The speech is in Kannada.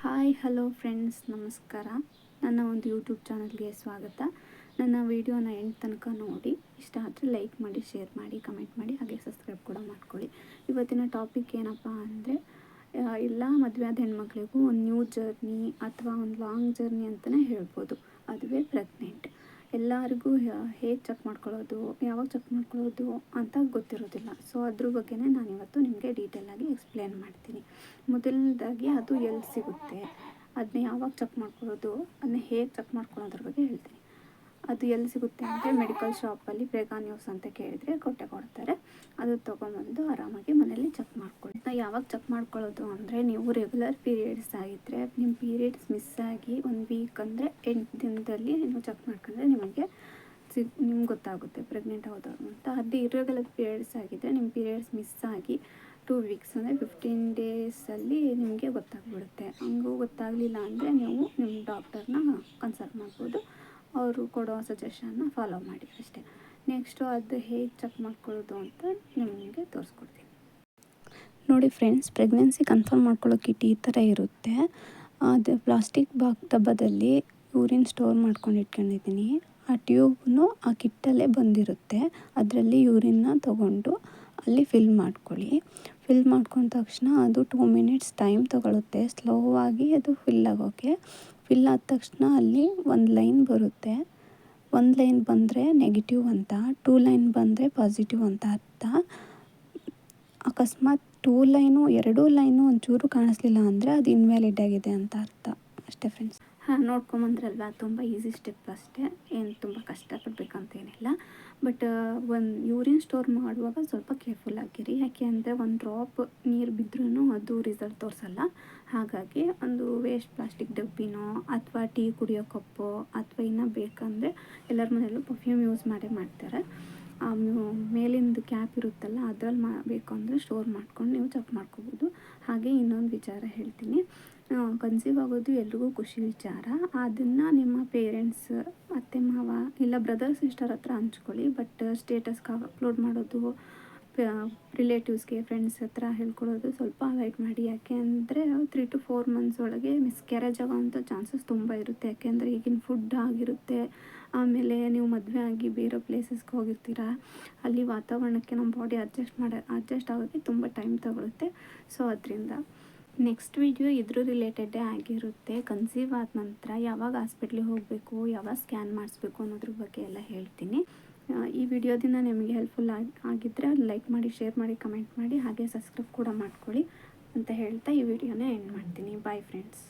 ಹಾಯ್ ಹಲೋ ಫ್ರೆಂಡ್ಸ್, ನಮಸ್ಕಾರ. ನನ್ನ ಒಂದು ಯೂಟ್ಯೂಬ್ ಚಾನಲ್ಗೆ ಸ್ವಾಗತ. ನನ್ನ ವಿಡಿಯೋನ ಎಂಡ್ ತನಕ ನೋಡಿ, ಇಷ್ಟ ಆದರೆ ಲೈಕ್ ಮಾಡಿ, ಶೇರ್ ಮಾಡಿ, ಕಮೆಂಟ್ ಮಾಡಿ, ಹಾಗೆ ಸಬ್ಸ್ಕ್ರೈಬ್ ಕೂಡ ಮಾಡ್ಕೊಳ್ಳಿ. ಇವತ್ತಿನ ಟಾಪಿಕ್ ಏನಪ್ಪ ಅಂದರೆ, ಎಲ್ಲ ಮದುವೆ ಆದ ಹೆಣ್ಮಕ್ಳಿಗೂ ಒಂದು ನ್ಯೂ ಜರ್ನಿ ಅಥವಾ ಒಂದು ಲಾಂಗ್ ಜರ್ನಿ ಅಂತಲೇ ಹೇಳ್ಬೋದು. ಅದುವೇ ಪ್ರೆಗ್ನೆಂಟ್. ಎಲ್ಲರಿಗೂ ಹೇಗೆ ಚೆಕ್ ಮಾಡ್ಕೊಳ್ಳೋದು, ಯಾವಾಗ ಚೆಕ್ ಮಾಡ್ಕೊಳ್ಳೋದು ಅಂತ ಗೊತ್ತಿರೋದಿಲ್ಲ. ಸೊ ಅದ್ರ ಬಗ್ಗೆನೇ ನಾನಿವತ್ತು ನಿಮಗೆ ಡೀಟೇಲಾಗಿ ಎಕ್ಸ್ಪ್ಲೇನ್ ಮಾಡ್ತೀನಿ. ಮೊದಲನೇದಾಗಿ ಅದು ಎಲ್ಲಿ ಸಿಗುತ್ತೆ, ಅದನ್ನ ಯಾವಾಗ ಚೆಕ್ ಮಾಡ್ಕೊಳ್ಳೋದು, ಅದನ್ನ ಹೇಗೆ ಚೆಕ್ ಮಾಡ್ಕೊಳ್ಳೋದ್ರ ಬಗ್ಗೆ ಹೇಳ್ತೀನಿ. ಅದು ಎಲ್ಲಿ ಸಿಗುತ್ತೆ ಅಂದರೆ, ಮೆಡಿಕಲ್ ಶಾಪಲ್ಲಿ ಪ್ರೆಗಾ ನ್ಯೂಸ್ ಅಂತ ಕೇಳಿದರೆ ಕೊಡ್ತಾರೆ. ಅದು ತೊಗೊಂಬಂದು ಆರಾಮಾಗಿ ಮನೇಲಿ ಚೆಕ್ ಮಾಡ್ಕೊಳ್ಳಿ. ಯಾವಾಗ ಚೆಕ್ ಮಾಡ್ಕೊಳ್ಳೋದು ಅಂದರೆ, ನೀವು ರೆಗ್ಯುಲರ್ ಪೀರಿಯಡ್ಸ್ ಆಗಿದ್ದರೆ, ನಿಮ್ಮ ಪೀರಿಯಡ್ಸ್ ಮಿಸ್ ಆಗಿ 1 ವೀಕ್ ಅಂದರೆ 8 ದಿನದಲ್ಲಿ ನೀವು ಚೆಕ್ ಮಾಡ್ಕೊಂಡ್ರೆ ನಿಮಗೆ ಗೊತ್ತಾಗುತ್ತೆ ಪ್ರೆಗ್ನೆಂಟ್ ಆಗೋದು ಅಂತ. ಅದು ಇರ್ರೆಗ್ಯುಲರ್ ಪೀರಿಯಡ್ಸ್ ಆಗಿದ್ದರೆ, ನಿಮ್ಮ ಪೀರಿಯಡ್ಸ್ ಮಿಸ್ ಆಗಿ 2 ವೀಕ್ಸ್ ಅಂದರೆ 15 ಡೇಸಲ್ಲಿ ನಿಮಗೆ ಗೊತ್ತಾಗ್ಬಿಡುತ್ತೆ. ಹಂಗೂ ಗೊತ್ತಾಗಲಿಲ್ಲ ಅಂದರೆ ನೀವು ನಿಮ್ಮ ಡಾಕ್ಟರ್ನ ಕನ್ಸಲ್ಟ್ ಮಾಡ್ಬೋದು. ಅವರು ಕೊಡೋ ಸಜೆಷನ್ನ ಫಾಲೋ ಮಾಡಿ ಅಷ್ಟೇ. ನೆಕ್ಸ್ಟು ಅದು ಹೇಗೆ ಚೆಕ್ ಮಾಡ್ಕೊಳ್ಳೋದು ಅಂತ ನಿಮಗೆ ತೋರಿಸ್ಕೊಡ್ತೀನಿ. ನೋಡಿ ಫ್ರೆಂಡ್ಸ್, ಪ್ರೆಗ್ನೆನ್ಸಿ ಕನ್ಫರ್ಮ್ ಮಾಡ್ಕೊಳ್ಳೋ ಕಿಟ್ ಈ ಥರ ಇರುತ್ತೆ. ಅದು ಪ್ಲಾಸ್ಟಿಕ್ ಡಬ್ಬದಲ್ಲಿ ಯೂರಿನ್ ಸ್ಟೋರ್ ಮಾಡ್ಕೊಂಡು ಇಟ್ಕೊಂಡಿದ್ದೀನಿ. ಆ ಟ್ಯೂಬ್ನು ಆ ಕಿಟ್ಟಲ್ಲೇ ಬಂದಿರುತ್ತೆ. ಅದರಲ್ಲಿ ಯೂರಿನ್ನ ತೊಗೊಂಡು ಅಲ್ಲಿ ಫಿಲ್ ಮಾಡ್ಕೊಳ್ಳಿ. ಫಿಲ್ ಮಾಡ್ಕೊಂಡ ತಕ್ಷಣ ಅದು 2 ಮಿನಿಟ್ಸ್ ಟೈಮ್ ತೊಗೊಳುತ್ತೆ ಸ್ಲೋ ಆಗಿ ಅದು ಫಿಲ್ ಆಗೋಕ್ಕೆ. ಫಿಲ್ ಆದ ತಕ್ಷಣ ಅಲ್ಲಿ ಒಂದು ಲೈನ್ ಬರುತ್ತೆ. 1 ಲೈನ್ ಬಂದರೆ ನೆಗೆಟಿವ್ ಅಂತ, 2 ಲೈನ್ ಬಂದರೆ ಪಾಸಿಟಿವ್ ಅಂತ ಅರ್ಥ. ಅಕಸ್ಮಾತ್ 2 ಲೈನು 2 ಲೈನು ಒಂಚೂರು ಕಾಣಿಸ್ಲಿಲ್ಲ ಅಂದರೆ ಅದು ಇನ್ವ್ಯಾಲಿಡ್ ಆಗಿದೆ ಅಂತ ಅರ್ಥ. ಅಷ್ಟೇ ಫ್ರೆಂಡ್ಸ್. ನೋಡ್ಕೊಂಬಂದ್ರಲ್ವ, ತುಂಬ ಈಸಿ ಸ್ಟೆಪ್ ಅಷ್ಟೇ, ಏನು ತುಂಬ ಕಷ್ಟಪಡಬೇಕಂತೇನಿಲ್ಲ. ಬಟ್ ಒಂದು ಯೂರಿನ್ ಸ್ಟೋರ್ ಮಾಡುವಾಗ ಸ್ವಲ್ಪ ಕೇರ್ಫುಲ್ ಆಗಿರಿ. ಯಾಕೆ ಅಂದರೆ, ಒಂದು ಡ್ರಾಪ್ ನೀರು ಬಿದ್ದರೂ ಅದು ರಿಸಲ್ಟ್ ತೋರಿಸಲ್ಲ. ಹಾಗಾಗಿ ಒಂದು ವೇಸ್ಟ್ ಪ್ಲಾಸ್ಟಿಕ್ ಡಬ್ಬಿನೋ ಅಥವಾ ಟೀ ಕುಡಿಯೋ ಕಪ್ಪೋ ಅಥವಾ ಇನ್ನೂ ಬೇಕಂದರೆ ಎಲ್ಲರ ಮನೆಯಲ್ಲೂ ಪರ್ಫ್ಯೂಮ್ ಯೂಸ್ ಮಾಡ್ತಾರೆ. ಮೇಲಿಂದ ಕ್ಯಾಪ್ ಇರುತ್ತಲ್ಲ, ಅದರಲ್ಲಿ ಬೇಕು ಅಂದರೆ ಸ್ಟೋರ್ ಮಾಡ್ಕೊಂಡು ನೀವು ಚೆಕ್ ಮಾಡ್ಕೋಬೋದು. ಹಾಗೆ ಇನ್ನೊಂದು ವಿಚಾರ ಹೇಳ್ತೀನಿ. ಕನ್ಸೀವ್ ಆಗೋದು ಎಲ್ರಿಗೂ ಖುಷಿ ವಿಚಾರ. ಅದನ್ನು ನಿಮ್ಮ ಪೇರೆಂಟ್ಸ್, ಅತ್ತೆ ಮಾವ ಇಲ್ಲ ಬ್ರದರ್ ಸಿಸ್ಟರ್ ಹತ್ರ ಹಂಚ್ಕೊಳ್ಳಿ. ಬಟ್ ಸ್ಟೇಟಸ್ಗೆ ಅಪ್ಲೋಡ್ ಮಾಡೋದು, ರಿಲೇಟಿವ್ಸ್ಗೆ ಫ್ರೆಂಡ್ಸ್ ಹತ್ರ ಹೇಳ್ಕೊಳ್ಳೋದು ಸ್ವಲ್ಪ ಅವಾಯ್ಡ್ ಮಾಡಿ. ಯಾಕೆ ಅಂದರೆ 3 to 4 ಮಂತ್ಸ್ ಒಳಗೆ ಮಿಸ್ಕ್ಯಾರೇಜ್ ಆಗೋವಂಥ ಚಾನ್ಸಸ್ ತುಂಬ ಇರುತ್ತೆ. ಯಾಕೆಂದರೆ ಈಗಿನ ಫುಡ್ ಆಗಿರುತ್ತೆ. ಆಮೇಲೆ ನೀವು ಮದುವೆ ಆಗಿ ಬೇರೆ ಪ್ಲೇಸಸ್ಗೆ ಹೋಗಿರ್ತೀರ, ಅಲ್ಲಿ ವಾತಾವರಣಕ್ಕೆ ನಮ್ಮ ಬಾಡಿ ಅಡ್ಜಸ್ಟ್ ಆಗೋಕ್ಕೆ ತುಂಬ ಟೈಮ್ ತಗೊಳುತ್ತೆ. ಸೊ ಅದರಿಂದ ನೆಕ್ಸ್ಟ್ ವಿಡಿಯೋ ಇದ್ರ ರಿಲೇಟೆಡೇ ಆಗಿರುತ್ತೆ. ಕನ್ಸೀವ್ ಆದ ನಂತರ ಯಾವಾಗ ಹಾಸ್ಪಿಟ್ಲಿಗೆ ಹೋಗಬೇಕು, ಯಾವಾಗ ಸ್ಕ್ಯಾನ್ ಮಾಡಿಸ್ಬೇಕು ಅನ್ನೋದ್ರ ಬಗ್ಗೆ ಎಲ್ಲ ಹೇಳ್ತೀನಿ. ಈ ವಿಡಿಯೋದಿಂದ ನಿಮಗೆ ಹೆಲ್ಪ್ಫುಲ್ ಆಗಿದ್ದರೆ ಲೈಕ್ ಮಾಡಿ, ಶೇರ್ ಮಾಡಿ, ಕಮೆಂಟ್ ಮಾಡಿ, ಹಾಗೆ ಸಬ್ಸ್ಕ್ರೈಬ್ ಕೂಡ ಮಾಡ್ಕೊಳ್ಳಿ ಅಂತ ಹೇಳ್ತಾ ಈ ವಿಡಿಯೋನ ಎಂಡ್ ಮಾಡ್ತೀನಿ. Bye friends.